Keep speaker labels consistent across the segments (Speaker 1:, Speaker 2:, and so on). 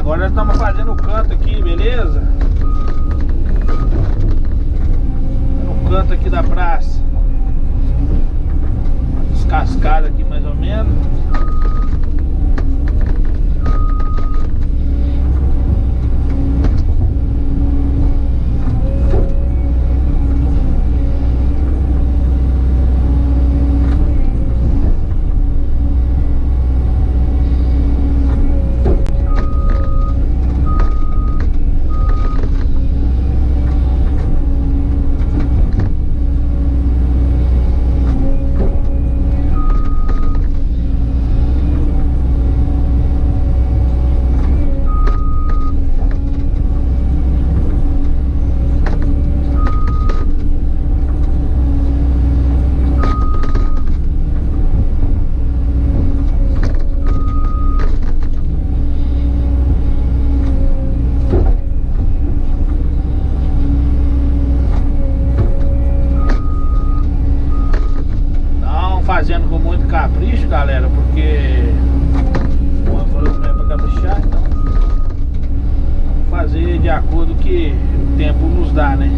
Speaker 1: Agora nós estamos fazendo o canto aqui, beleza? No canto aqui da praça. Descascado aqui mais ou menos. Fazendo com muito capricho, galera, porque como eu falei, não é pra caprichar, então vamos fazer de acordo com que o tempo nos dá, né?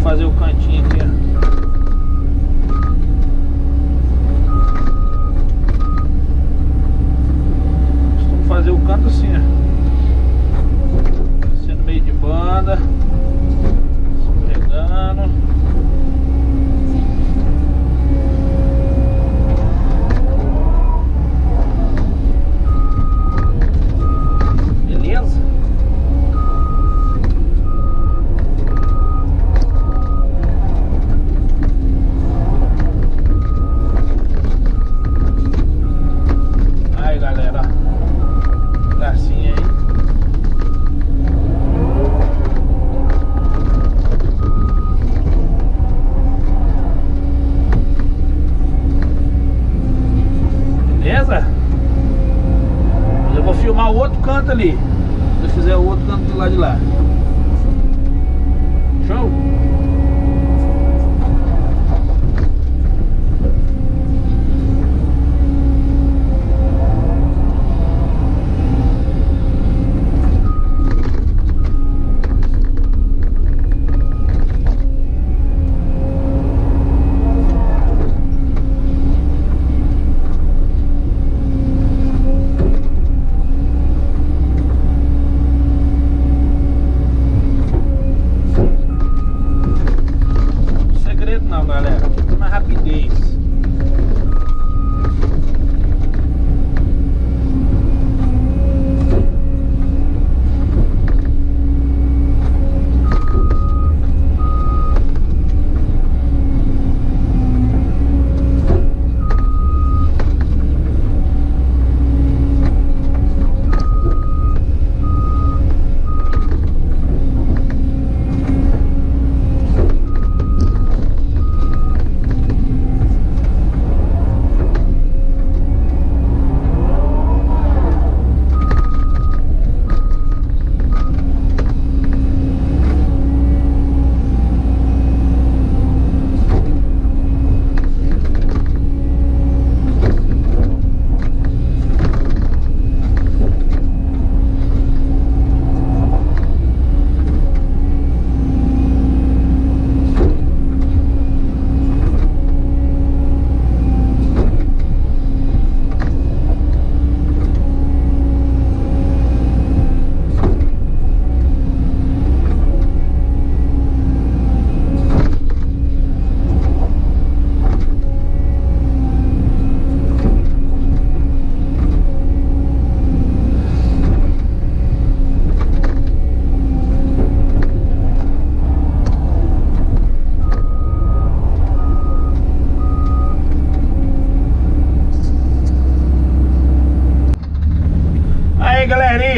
Speaker 1: Fazer o cantinho aqui, ó. Costumo fazer o canto assim, ó. Assim no meio de banda, escorregando. Beleza? Beleza? Mas eu vou filmar o outro canto ali. Se eu fizer o outro canto do lado de lá. Show?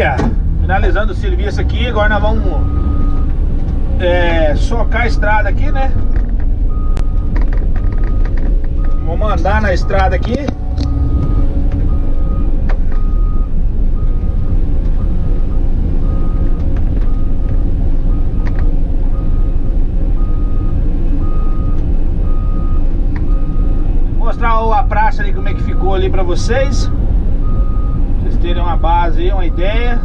Speaker 1: galerinha, finalizando o serviço aqui. Agora nós vamos socar a estrada aqui, né? Vamos andar na estrada aqui. Mostrar a praça ali, como é que ficou ali pra vocês. Pra vocês terem uma base aí, uma ideia.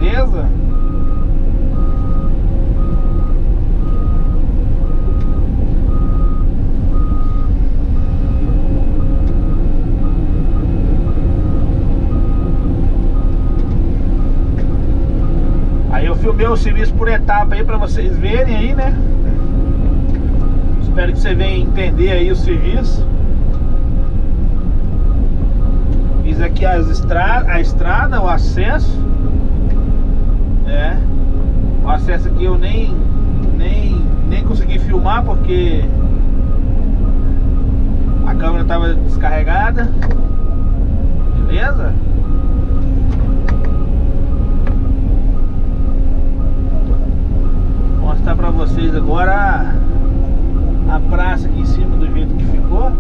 Speaker 1: Beleza? Aí eu filmei o serviço por etapa aí pra vocês verem aí, né? Espero que você venha entender aí o serviço. Fiz aqui a estrada, o acesso. O acesso aqui eu nem consegui filmar porque a câmera estava descarregada. Beleza? Vou mostrar pra vocês agora a praça aqui em cima do jeito que ficou.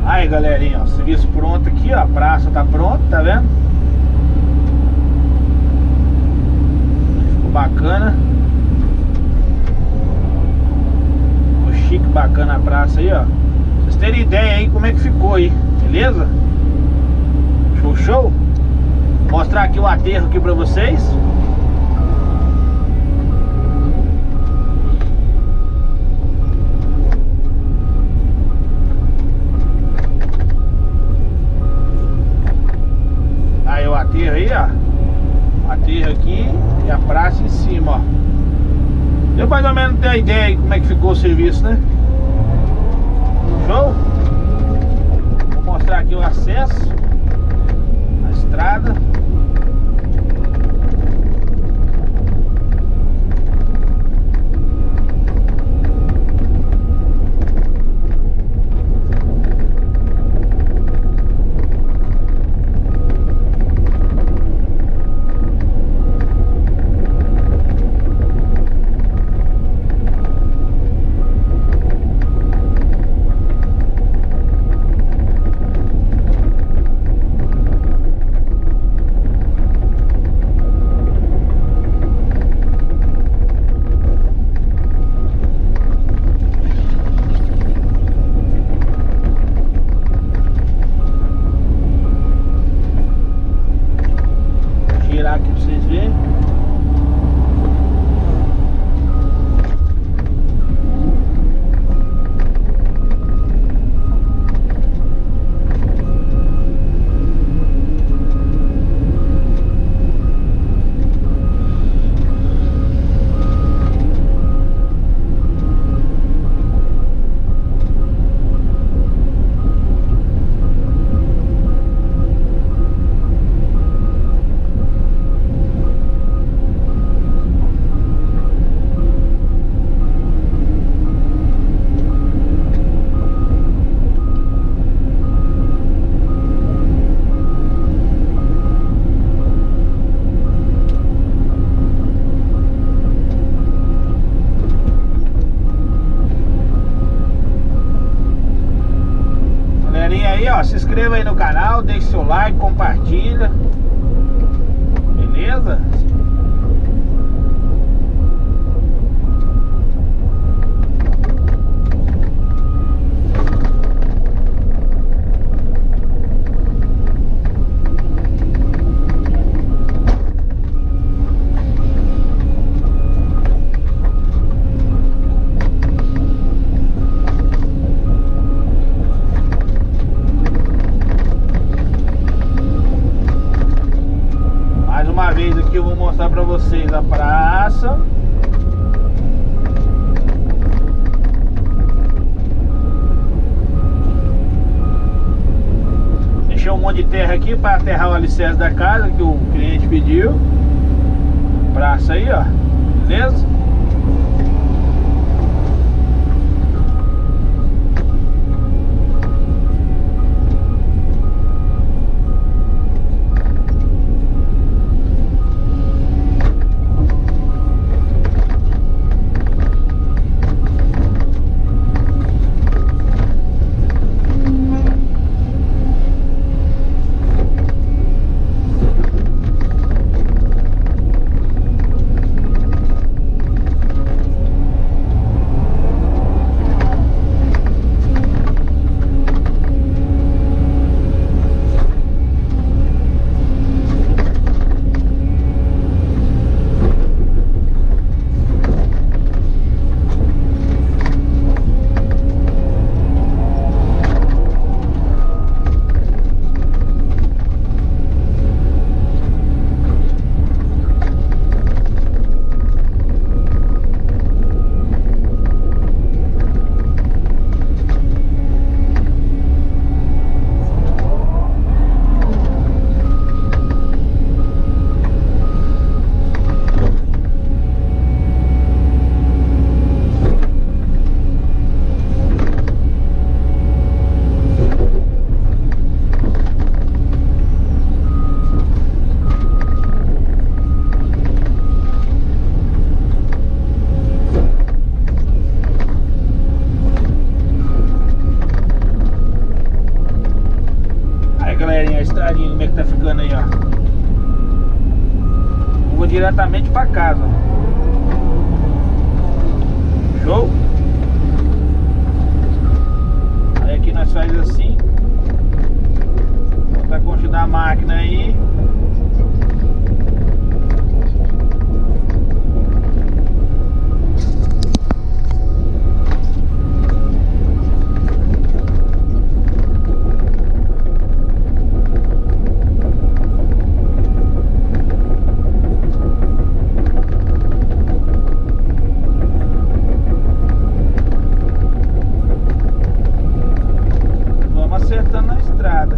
Speaker 1: Aí galerinha, ó, serviço pronto aqui, ó, a praça tá pronta, tá vendo? Ficou bacana. Chique, bacana a praça aí, ó. Pra vocês terem ideia aí como é que ficou aí, beleza? Show, show. Vou mostrar aqui o aterro aqui pra vocês. Aí o aterro aí, ó. O aterro aqui e a praça em cima, ó. Deu mais ou menos ter a ideia aí como é que ficou o serviço, né? Show? Vou mostrar aqui o acesso à estrada. Aqui pra vocês verem. Aí, ó, se inscreva aí no canal, deixe seu like, compartilha. Beleza? Aqui eu vou mostrar pra vocês a praça. Deixei um monte de terra aqui para aterrar o alicerce da casa que o cliente pediu. Braço aí, ó. Beleza? Galerinha, a estradinha, como é que tá ficando aí, ó. Vou diretamente pra casa. Show? Aí aqui nós faz assim. Botar a concha da máquina aí. Acertando na estrada.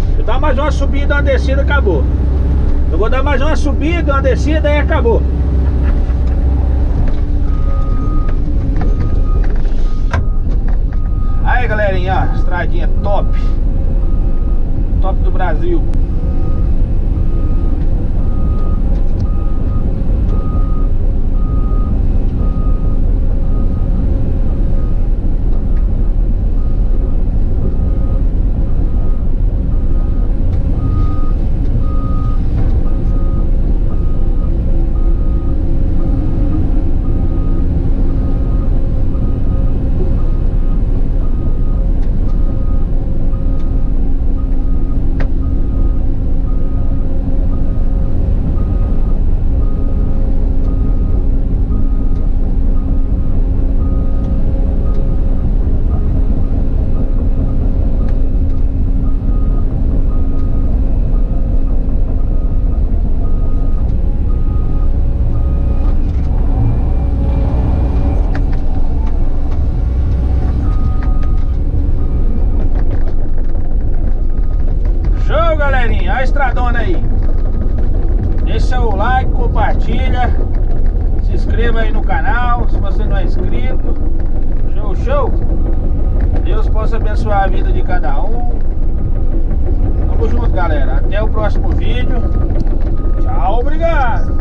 Speaker 1: Deixa eu dar mais uma subida, uma descida, acabou. Eu vou dar mais uma subida, uma descida e acabou. Aí galerinha, ó, estradinha top. Top do Brasil. Galerinha, a estradona aí. Deixa o like, compartilha, se inscreva aí no canal se você não é inscrito. Show, show. Deus possa abençoar a vida de cada um. Tamo junto, galera. Até o próximo vídeo. Tchau, obrigado.